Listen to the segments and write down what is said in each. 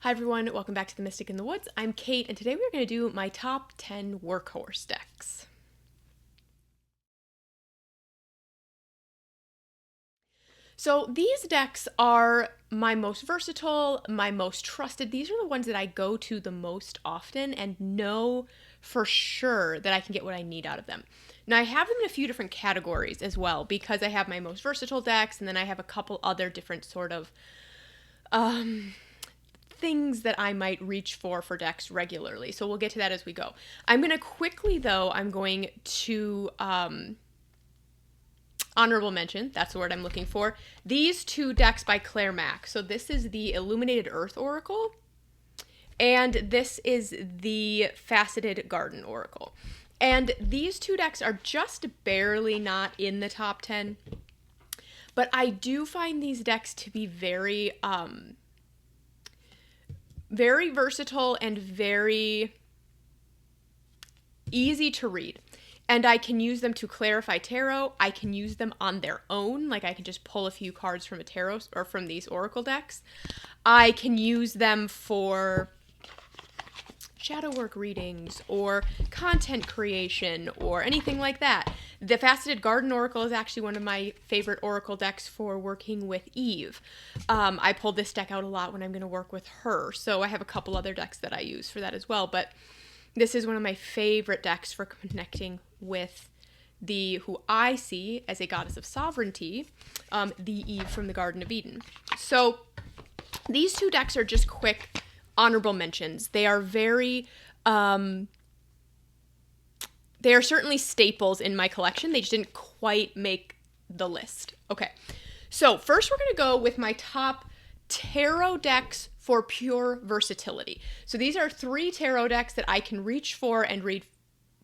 Hi everyone, welcome back to The Mystic in the Woods. I'm Kate, and today we're going to do my top 10 workhorse decks. So these decks are my most versatile, my most trusted. These are the ones that I go to the most often and know for sure that I can get what I need out of them. Now I have them in a few different categories as well because I have my most versatile decks and then I have a couple other different sort of things that I might reach for decks regularly. So we'll get to that as we go. I'm going to quickly, though, I'm going to honorable mention, that's the word I'm looking for, these two decks by Claire Mack. So this is the Illuminated Earth Oracle, and this is the Faceted Garden Oracle. And these two decks are just barely not in the top 10, but I do find these decks to be very versatile and very easy to read. And I can use them to clarify tarot. I can use them on their own. Like I can just pull a few cards from a tarot or from these oracle decks. I can use them for shadow work readings or content creation or anything like that. The Faceted Garden Oracle is actually one of my favorite oracle decks for working with Eve. I pulled this deck out a lot when I'm going to work with her, so I have a couple other decks that I use for that as well, but this is one of my favorite decks for connecting with who I see as a goddess of sovereignty, the Eve from the Garden of Eden. So these two decks are just quick honorable mentions. They are very, they are certainly staples in my collection. They just didn't quite make the list. Okay, so first we're going to go with my top tarot decks for pure versatility. So these are 3 tarot decks that I can reach for and read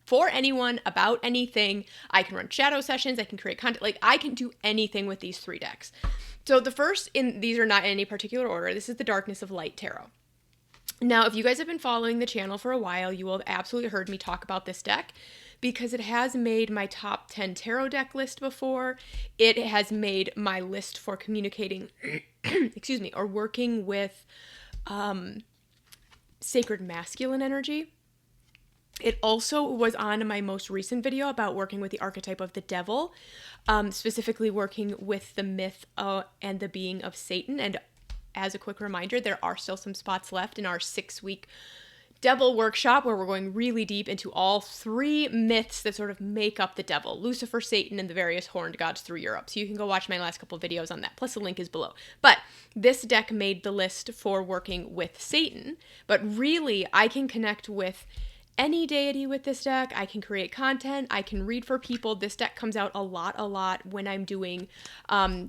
for anyone about anything. I can run shadow sessions, I can create content, like I can do anything with these 3 decks. So the first, these are not in any particular order, this is the Darkness of Light Tarot. Now, if you guys have been following the channel for a while, you will have absolutely heard me talk about this deck because it has made my top 10 tarot deck list before. It has made my list for communicating, excuse me, or working with sacred masculine energy. It also was on my most recent video about working with the archetype of the devil, specifically working with the myth and the being of Satan. And as a quick reminder, there are still some spots left in our 6-week devil workshop where we're going really deep into all 3 myths that sort of make up the devil: Lucifer, Satan, and the various horned gods through Europe. So you can go watch my last couple videos on that. Plus the link is below. But this deck made the list for working with Satan. But really, I can connect with any deity with this deck. I can create content. I can read for people. This deck comes out a lot when I'm doing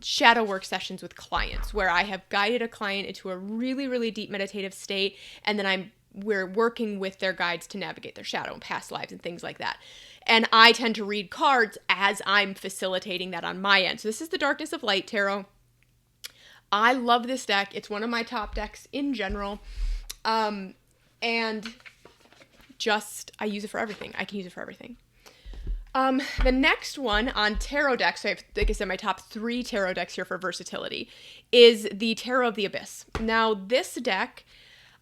shadow work sessions with clients where I have guided a client into a really deep meditative state, and then we're working with their guides to navigate their shadow and past lives and things like that. And I tend to read cards as I'm facilitating that on my end. So this is the Darkness of Light Tarot. I love this deck. It's one of my top decks in general. And just, I use it for everything. I can use it for everything. The next one on tarot decks, so I have, like I said, my top 3 tarot decks here for versatility, is the Tarot of the Abyss. Now, this deck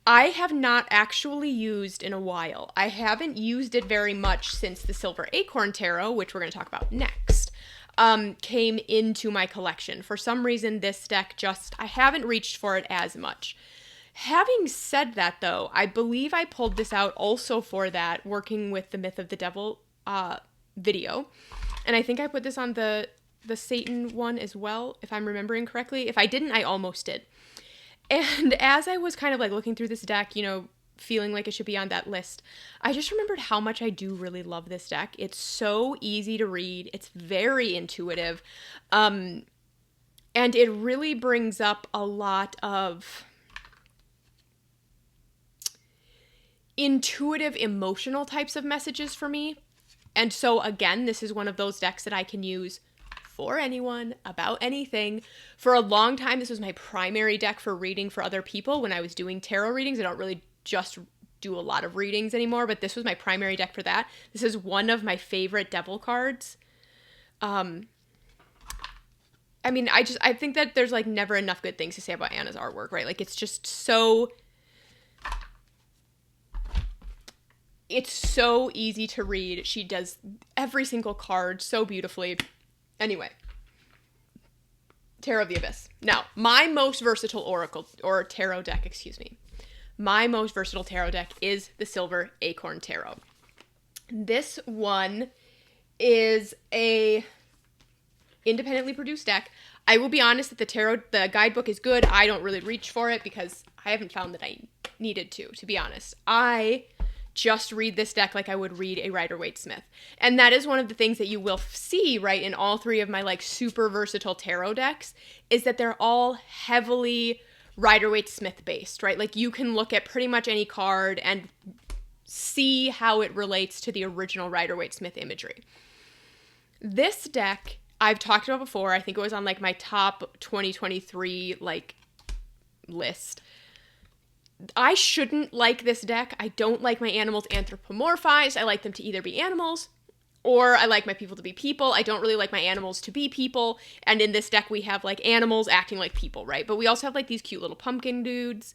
I have not actually used in a while. I haven't used it very much since the Silver Acorn Tarot, which we're going to talk about next, came into my collection. For some reason, this deck I haven't reached for it as much. Having said that, though, I believe I pulled this out also for that, working with the Myth of the Devil video. And I think I put this on the Satan one as well, if I'm remembering correctly. If I didn't, I almost did. And as I was kind of like looking through this deck, feeling like it should be on that list, I just remembered how much I do really love this deck. It's so easy to read. It's very intuitive. And it really brings up a lot of intuitive, emotional types of messages for me. And so again, this is one of those decks that I can use for anyone, about anything. For a long time, this was my primary deck for reading for other people when I was doing tarot readings. I don't really just do a lot of readings anymore, but this was my primary deck for that. This is one of my favorite devil cards. I think that there's like never enough good things to say about Anna's artwork, right? Like it's just so it's so easy to read. She does every single card so beautifully. Anyway, Tarot of the Abyss. Now, my most versatile oracle, or tarot deck, excuse me. My most versatile tarot deck is the Silver Acorn Tarot. This one is a independently produced deck. I will be honest that the guidebook is good. I don't really reach for it because I haven't found that I needed to be honest. I just read this deck like I would read a Rider-Waite-Smith. And that is one of the things that you will see, right, in all three of my, like, super versatile tarot decks, is that they're all heavily Rider-Waite-Smith based, right? Like, you can look at pretty much any card and see how it relates to the original Rider-Waite-Smith imagery. This deck, I've talked about before. I think it was on, like, my top 2023, like, list. I shouldn't like this deck. I don't like my animals anthropomorphized. I like them to either be animals or I like my people to be people. I don't really like my animals to be people. And in this deck, we have like animals acting like people, right? But we also have like these cute little pumpkin dudes.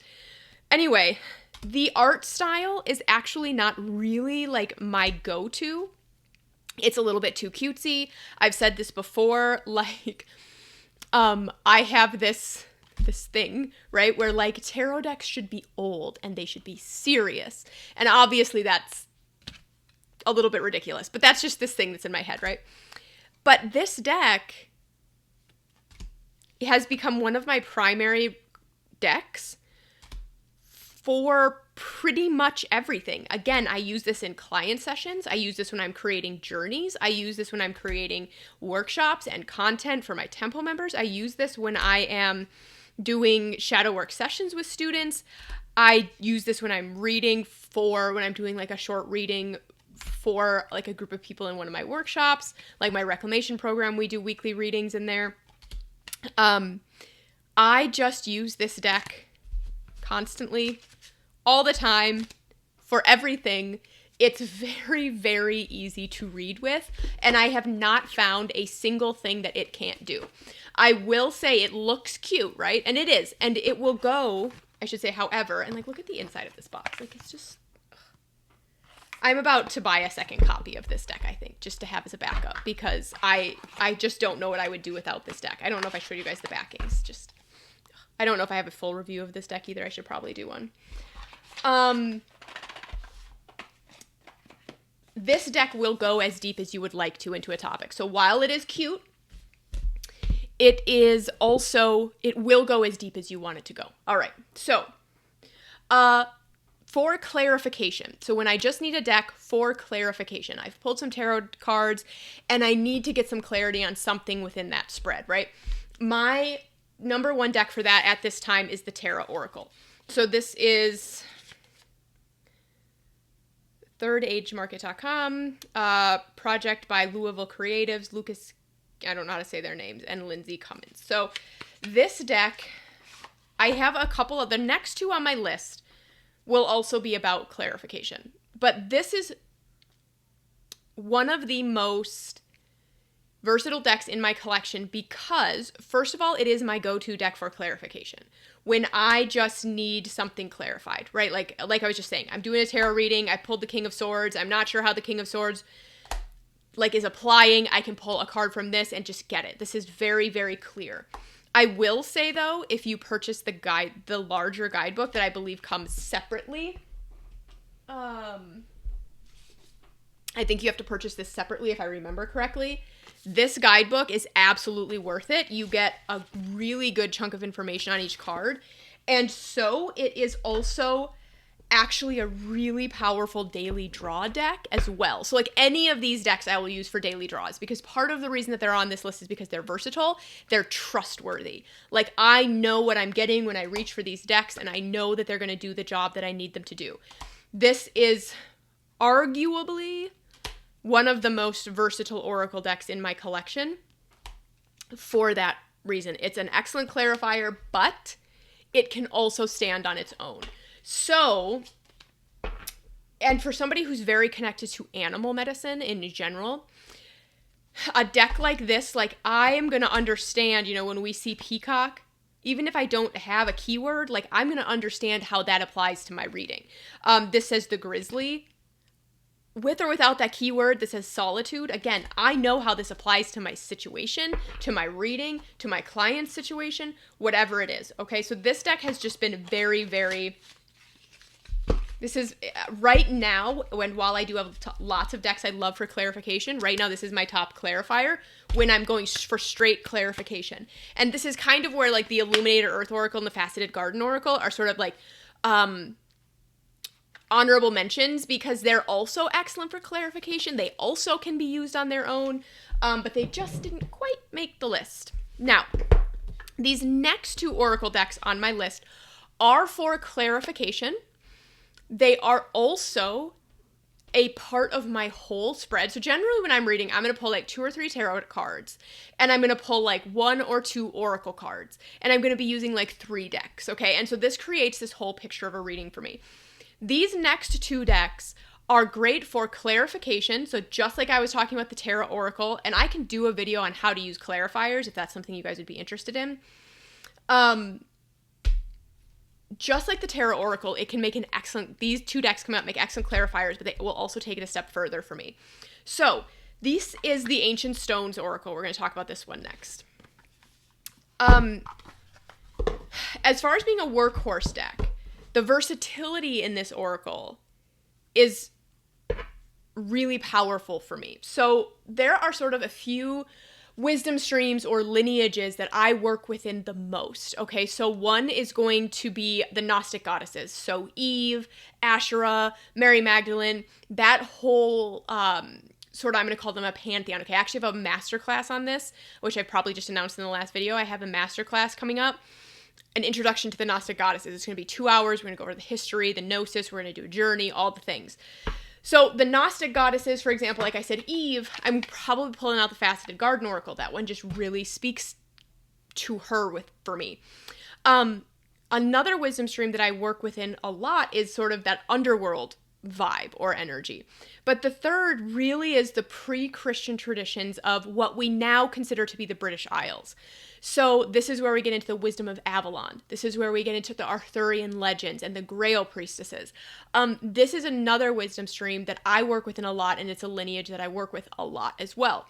Anyway, the art style is actually not really like my go-to. It's a little bit too cutesy. I've said this before, like, I have this thing, right, where like tarot decks should be old and they should be serious. And obviously that's a little bit ridiculous, but that's just this thing that's in my head, right? But this deck has become one of my primary decks for pretty much everything. Again, I use this in client sessions. I use this when I'm creating journeys. I use this when I'm creating workshops and content for my temple members. I use this when I am doing shadow work sessions with students. I use this when I'm when I'm doing like a short reading for like a group of people in one of my workshops, like my reclamation program, we do weekly readings in there. I just use this deck constantly, all the time, for everything. It's very, very easy to read with, and I have not found a single thing that it can't do. I will say it looks cute, right? And it is. And it will go, I should say, however, and like, look at the inside of this box. Like, it's just, ugh. I'm about to buy a second copy of this deck, I think, just to have as a backup, because I just don't know what I would do without this deck. I don't know if I showed you guys the backings. Just, I don't know if I have a full review of this deck either. I should probably do one. This deck will go as deep as you would like to into a topic. So while it is cute, it will go as deep as you want it to go. All right. So, for clarification. So when I just need a deck for clarification, I've pulled some tarot cards and I need to get some clarity on something within that spread, right? My number one deck for that at this time is the Tarot Oracle. So this is thirdagemarket.com, project by Louisville Creatives, Lucas, I don't know how to say their names, and Lindsay Cummins. So this deck, I have a couple of, the next two on my list will also be about clarification. But this is one of the most versatile decks in my collection because, first of all, it is my go-to deck for clarification. When I just need something clarified, right? Like I was just saying, I'm doing a tarot reading, I pulled the King of Swords, I'm not sure how the King of Swords is applying, I can pull a card from this and just get it. This is very, very clear. I will say though, if you purchase the larger guidebook that I believe comes separately, I think you have to purchase this separately if I remember correctly. This guidebook is absolutely worth it. You get a really good chunk of information on each card. And so it is also actually a really powerful daily draw deck as well. So like any of these decks I will use for daily draws, because part of the reason that they're on this list is because they're versatile, they're trustworthy. Like I know what I'm getting when I reach for these decks and I know that they're going to do the job that I need them to do. This is arguably one of the most versatile oracle decks in my collection for that reason. It's an excellent clarifier, but it can also stand on its own. So, and for somebody who's very connected to animal medicine in general, a deck like this, like I am going to understand, when we see peacock, even if I don't have a keyword, like I'm going to understand how that applies to my reading. This says the grizzly. with or without that keyword that says solitude, again, I know how this applies to my situation, to my reading, to my client's situation, whatever it is. Okay, so this deck has just been very, very... This is right now, while I do have lots of decks I love for clarification, right now this is my top clarifier when I'm going for straight clarification. And this is kind of where like the Illuminated Earth Oracle and the Faceted Garden Oracle are sort of like honorable mentions, because they're also excellent for clarification. They also can be used on their own, but they just didn't quite make the list. Now, these next 2 Oracle decks on my list are for clarification. They are also a part of my whole spread. So generally when I'm reading, I'm going to pull like 2 or 3 tarot cards, and I'm going to pull like 1 or 2 oracle cards, and I'm going to be using like 3 decks, okay? And so this creates this whole picture of a reading for me. These next 2 decks are great for clarification. So just like I was talking about the tarot oracle, and I can do a video on how to use clarifiers if that's something you guys would be interested in. Just like the Tarot Oracle, it can make an excellent... These 2 decks come out, make excellent clarifiers, but they will also take it a step further for me. So, this is the Ancient Stones Oracle. We're going to talk about this one next. As far as being a workhorse deck, the versatility in this oracle is really powerful for me. So, there are sort of a few wisdom streams or lineages that I work within the most. Okay, so one is going to be the Gnostic goddesses. So Eve, Asherah, Mary Magdalene, that whole sort of, I'm going to call them a pantheon. Okay, I actually have a masterclass on this, which I probably just announced in the last video. I have a masterclass coming up, an introduction to the Gnostic goddesses. It's going to be 2 hours. We're going to go over the history, the gnosis. We're going to do a journey, all the things. So the Gnostic goddesses, for example, like I said, Eve, I'm probably pulling out the Faceted Garden Oracle. That one just really speaks to her for me. Another wisdom stream that I work within a lot is sort of that underworld vibe or energy. But the third really is the pre-Christian traditions of what we now consider to be the British Isles. So this is where we get into the wisdom of Avalon. This is where we get into the Arthurian legends and the Grail priestesses. This is another wisdom stream that I work within a lot, and it's a lineage that I work with a lot as well.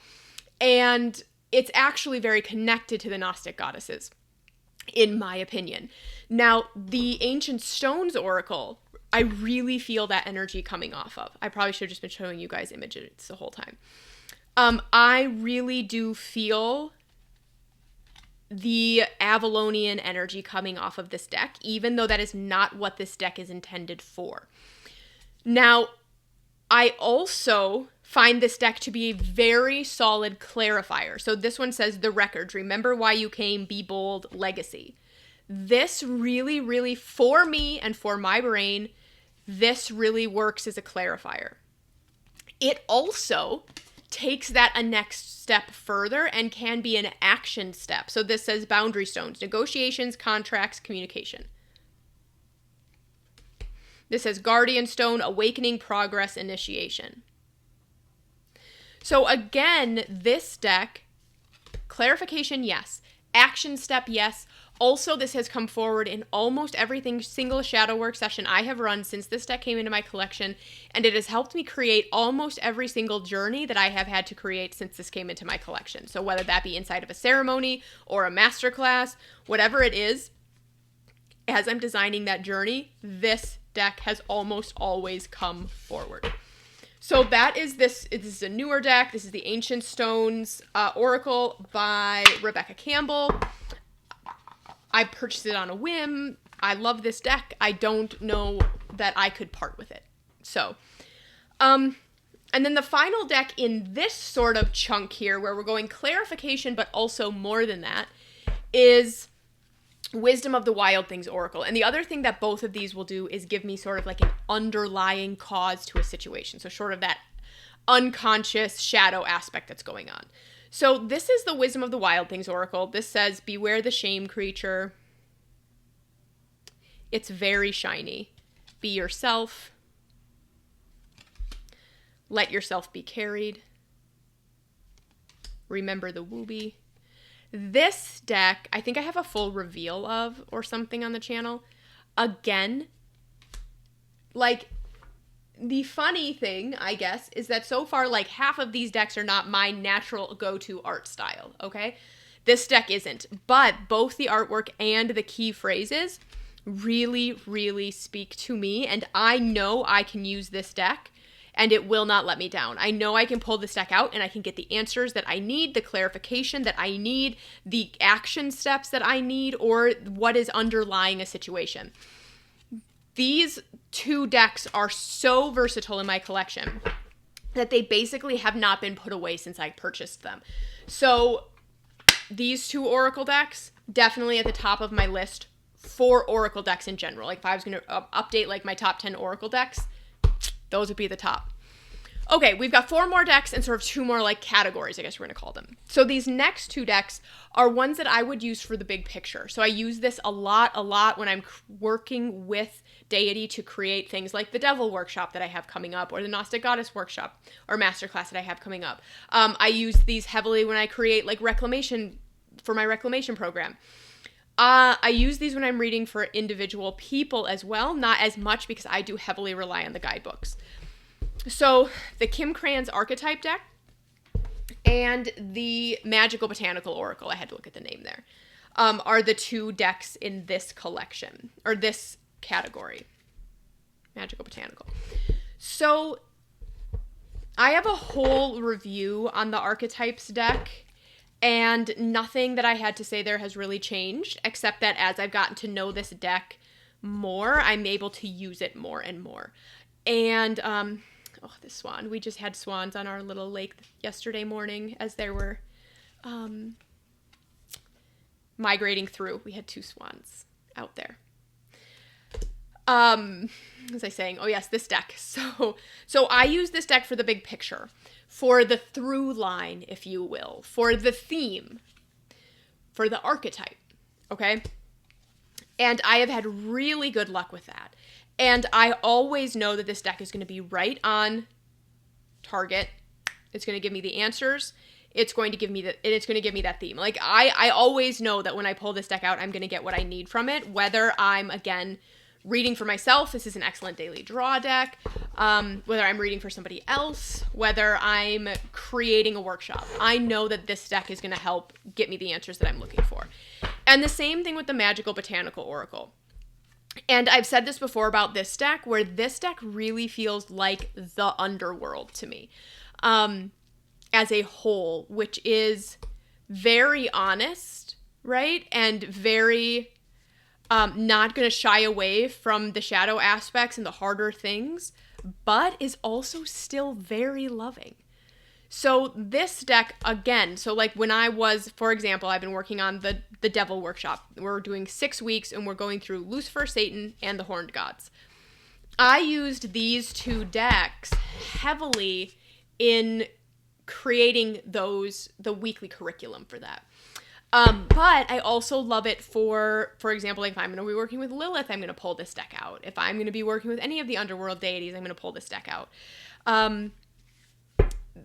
And it's actually very connected to the Gnostic goddesses, in my opinion. Now, the Ancient Stones Oracle, I really feel that energy coming off of. I probably should have just been showing you guys images the whole time. I really do feel the Avalonian energy coming off of this deck, even though that is not what this deck is intended for. Now, I also find this deck to be a very solid clarifier. So this one says, the records, remember why you came, be bold, legacy. This really, really, for me and for my brain, this really works as a clarifier. It also takes that a next step further and can be an action step. So this says boundary stones, negotiations, contracts, communication. This says guardian stone, awakening, progress, initiation. So again, this deck, clarification, yes. Action step, yes. Also, this has come forward in almost single shadow work session I have run since this deck came into my collection, and it has helped me create almost every single journey that I have had to create since this came into my collection. So whether that be inside of a ceremony or a masterclass, whatever it is, as I'm designing that journey, this deck has almost always come forward. So that is this. This is a newer deck. This is the Ancient Stones Oracle by Rebecca Campbell. I purchased it on a whim. I love this deck. I don't know that I could part with it. So, and then the final deck in this sort of chunk here, where we're going clarification, but also more than that, is Wisdom of the Wild Things Oracle. And the other thing that both of these will do is give me sort of like an underlying cause to a situation. So sort of that unconscious shadow aspect that's going on. So this is the Wisdom of the Wild Things Oracle. This says, beware the shame creature. It's very shiny. Be yourself. Let yourself be carried. Remember the wooby. This deck, I think I have a full reveal of or something on the channel. Again, like, the funny thing, I guess, is that so far, like, half of these decks are not my natural go-to art style, okay? This deck isn't, but both the artwork and the key phrases really, really speak to me, and I know I can use this deck, and it will not let me down. I know I can pull this deck out, and I can get the answers that I need, the clarification that I need, the action steps that I need, or what is underlying a situation. These two decks are so versatile in my collection that they basically have not been put away since I purchased them. So these two Oracle decks, definitely at the top of my list for Oracle decks in general. Like if I was going to update like my top 10 Oracle decks, those would be the top. Okay, we've got 4 more decks and sort of 2 more like categories, I guess we're going to call them. So these next 2 decks are ones that I would use for the big picture. So I use this a lot when I'm working with deity to create things like the Devil Workshop that I have coming up, or the Gnostic Goddess Workshop or Masterclass that I have coming up. I use these heavily when I create like reclamation for my reclamation program. I use these when I'm reading for individual people as well, not as much because I do heavily rely on the guidebooks. So the Kim Cran's Archetype deck and the Magical Botanical Oracle, I had to look at the name there, are the 2 decks in this collection, or this category. Magical Botanical. So I have a whole review on the Archetypes deck, and nothing that I had to say there has really changed, except that as I've gotten to know this deck more, I'm able to use it more and more. And, oh, this swan. We just had swans on our little lake yesterday morning as they were migrating through. We had 2 swans out there. Was I saying? Oh, yes, this deck. So I use this deck for the big picture, for the through line, if you will, for the theme, for the archetype, okay? And I have had really good luck with that. And I always know that this deck is going to be right on target. It's going to give me the answers. It's going to give me that theme. Like I always know that when I pull this deck out, I'm going to get what I need from it. Whether I'm again reading for myself, this is an excellent daily draw deck. Whether I'm reading for somebody else, whether I'm creating a workshop, I know that this deck is going to help get me the answers that I'm looking for. And the same thing with the Magical Botanical Oracle. And I've said this before about this deck, where this deck really feels like the underworld to me, as a whole, which is very honest, right? And very not going to shy away from the shadow aspects and the harder things, but is also still very loving. So this deck, again, so like when I was, for example, I've been working on the Devil Workshop. We're doing 6 weeks and we're going through Lucifer, Satan, and the Horned Gods. I used these 2 decks heavily in creating the weekly curriculum for that. But I also love it for example, like if I'm going to be working with Lilith, I'm going to pull this deck out. If I'm going to be working with any of the underworld deities, I'm going to pull this deck out.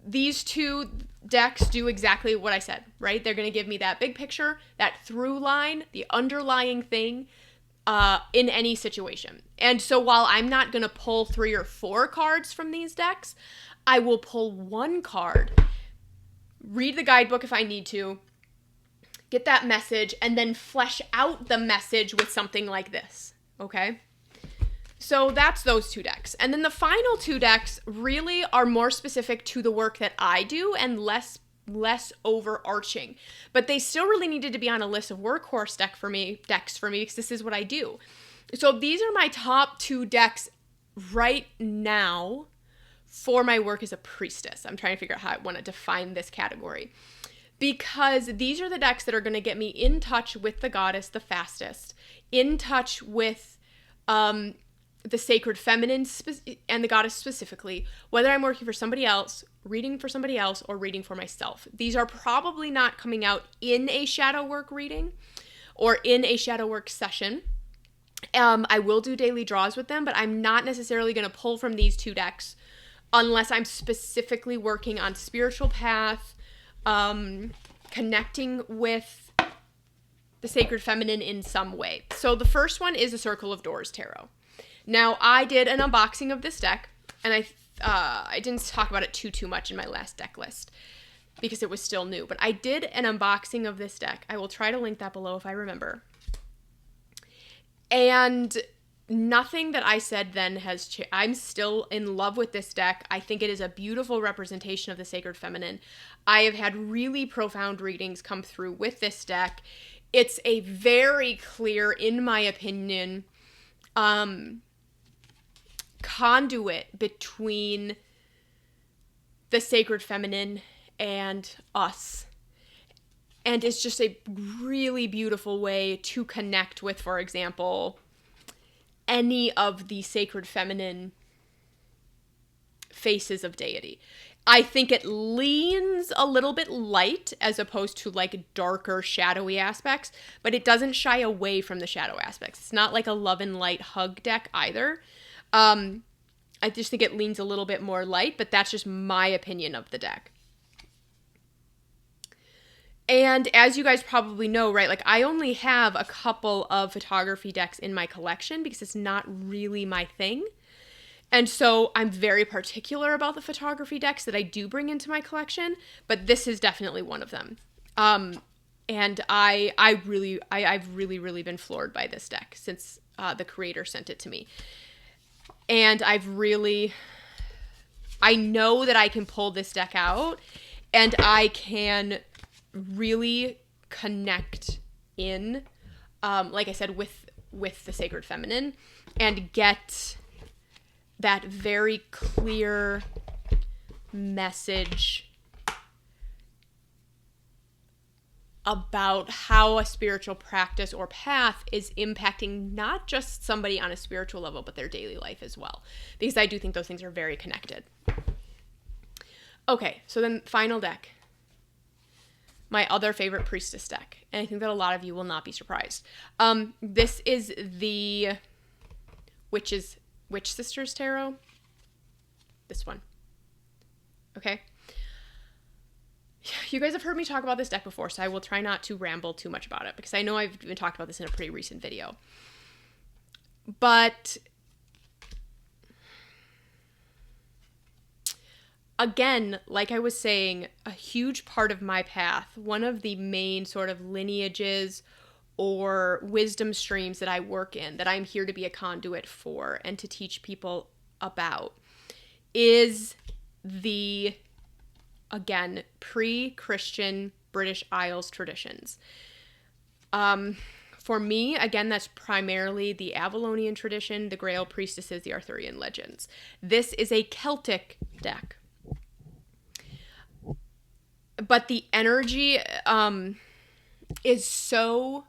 These 2 decks do exactly what I said, right? They're going to give me that big picture, that through line, the underlying thing in any situation. And so while I'm not going to pull 3 or 4 cards from these decks, I will pull 1 card, read the guidebook if I need to, get that message, and then flesh out the message with something like this, okay? So that's those 2 decks. And then the final 2 decks really are more specific to the work that I do and less overarching. But they still really needed to be on a list of workhorse decks for me because this is what I do. So these are my top 2 decks right now for my work as a priestess. I'm trying to figure out how I want to define this category. Because these are the decks that are going to get me in touch with the goddess the fastest, in touch with the sacred feminine and the goddess specifically, whether I'm working for somebody else, reading for somebody else, or reading for myself. These are probably not coming out in a shadow work reading or in a shadow work session. I will do daily draws with them, but I'm not necessarily going to pull from these 2 decks unless I'm specifically working on spiritual path, connecting with the sacred feminine in some way. So the first one is a Circle of Doors Tarot. Now, I did an unboxing of this deck And I didn't talk about it too much in my last deck list because it was still new. But I did an unboxing of this deck. I will try to link that below if I remember. And nothing that I said then has changed. I'm still in love with this deck. I think it is a beautiful representation of the sacred feminine. I have had really profound readings come through with this deck. It's a very clear, in my opinion, conduit between the sacred feminine and us. And it's just a really beautiful way to connect with, for example, any of the sacred feminine faces of deity. I think it leans a little bit light as opposed to like darker, shadowy aspects, but it doesn't shy away from the shadow aspects. It's not like a love and light hug deck either. I just think it leans a little bit more light, but that's just my opinion of the deck. And as you guys probably know, right, like I only have a couple of photography decks in my collection because it's not really my thing. And so I'm very particular about the photography decks that I do bring into my collection, but this is definitely one of them. And I've really been floored by this deck since the creator sent it to me. And I know that I can pull this deck out and I can really connect in, like I said, with the sacred feminine and get that very clear message about how a spiritual practice or path is impacting not just somebody on a spiritual level, but their daily life as well. Because I do think those things are very connected. Okay, so then final deck. My other favorite priestess deck. And I think that a lot of you will not be surprised. This is the Witch Sisters Tarot. This one. Okay. You guys have heard me talk about this deck before, so I will try not to ramble too much about it because I know I've even talked about this in a pretty recent video. But again, like I was saying, a huge part of my path, one of the main sort of lineages or wisdom streams that I work in, that I'm here to be a conduit for and to teach people about, is the, again, pre-Christian British Isles traditions. For me, again, that's primarily the Avalonian tradition, the Grail priestesses, the Arthurian legends. This is a Celtic deck. But the energy is so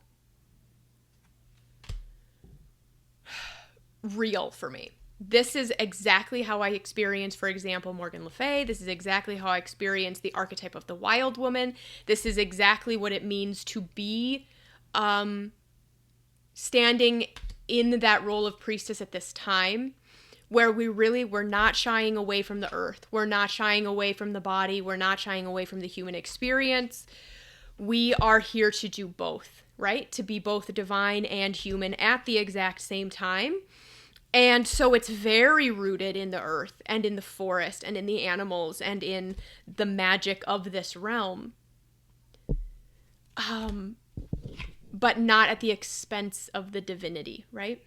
real for me. This is exactly how I experienced, for example, Morgan Le Fay. This is exactly how I experienced the archetype of the wild woman. This is exactly what it means to be standing in that role of priestess at this time, where we're not shying away from the earth. We're not shying away from the body. We're not shying away from the human experience. We are here to do both, right? To be both divine and human at the exact same time. And so it's very rooted in the earth and in the forest and in the animals and in the magic of this realm. But not at the expense of the divinity, right?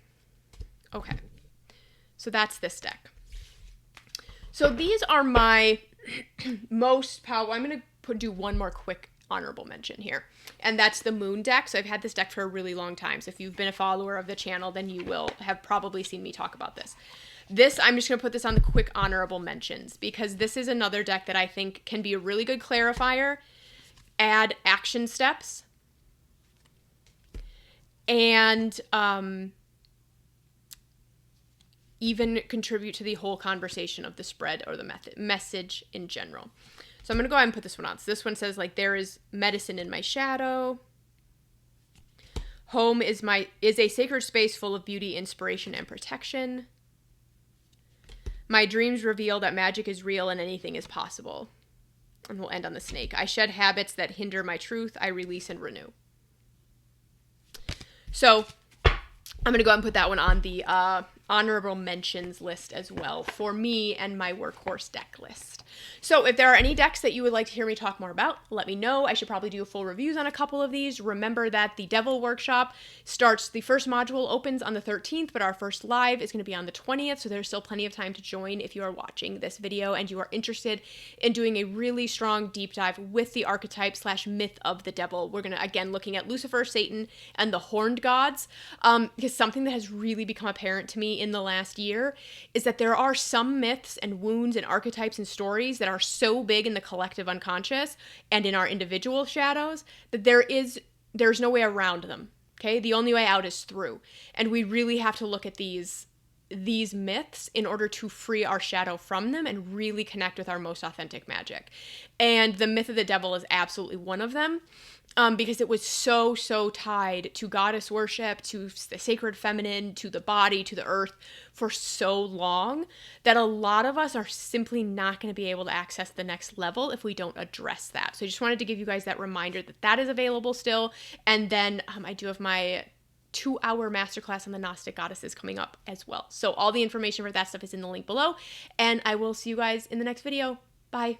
Okay. So that's this deck. So these are my most powerful. I'm going to do one more quick honorable mention here. And that's the Moon deck. So I've had this deck for a really long time. So if you've been a follower of the channel, then you will have probably seen me talk about this. I'm just going to put this on the quick honorable mentions because this is another deck that I think can be a really good clarifier, add action steps, and even contribute to the whole conversation of the spread or the message in general. So I'm going to go ahead and put this one on. So this one says, like, there is medicine in my shadow. Home is a sacred space full of beauty, inspiration, and protection. My dreams reveal that magic is real and anything is possible. And we'll end on the snake. I shed habits that hinder my truth. I release and renew. So I'm going to go ahead and put that one on the honorable mentions list as well for me and my workhorse deck list. So if there are any decks that you would like to hear me talk more about, let me know. I should probably do full reviews on a couple of these. Remember that the Devil Workshop starts, the first module opens on the 13th, but our first live is going to be on the 20th, so there's still plenty of time to join if you are watching this video and you are interested in doing a really strong deep dive with the archetype / myth of the devil. We're going to, again, looking at Lucifer, Satan, and the horned gods, because something that has really become apparent to me in the last year is that there are some myths and wounds and archetypes and stories that are so big in the collective unconscious and in our individual shadows that there's no way around them. Okay? The only way out is through. And we really have to look at these myths in order to free our shadow from them and really connect with our most authentic magic. And the myth of the devil is absolutely one of them. Because it was so tied to goddess worship, to the sacred feminine, to the body, to the earth for so long that a lot of us are simply not going to be able to access the next level if we don't address that. So I just wanted to give you guys that reminder that that is available still. And then I do have my 2-hour masterclass on the Gnostic goddesses coming up as well. So all the information for that stuff is in the link below. And I will see you guys in the next video. Bye.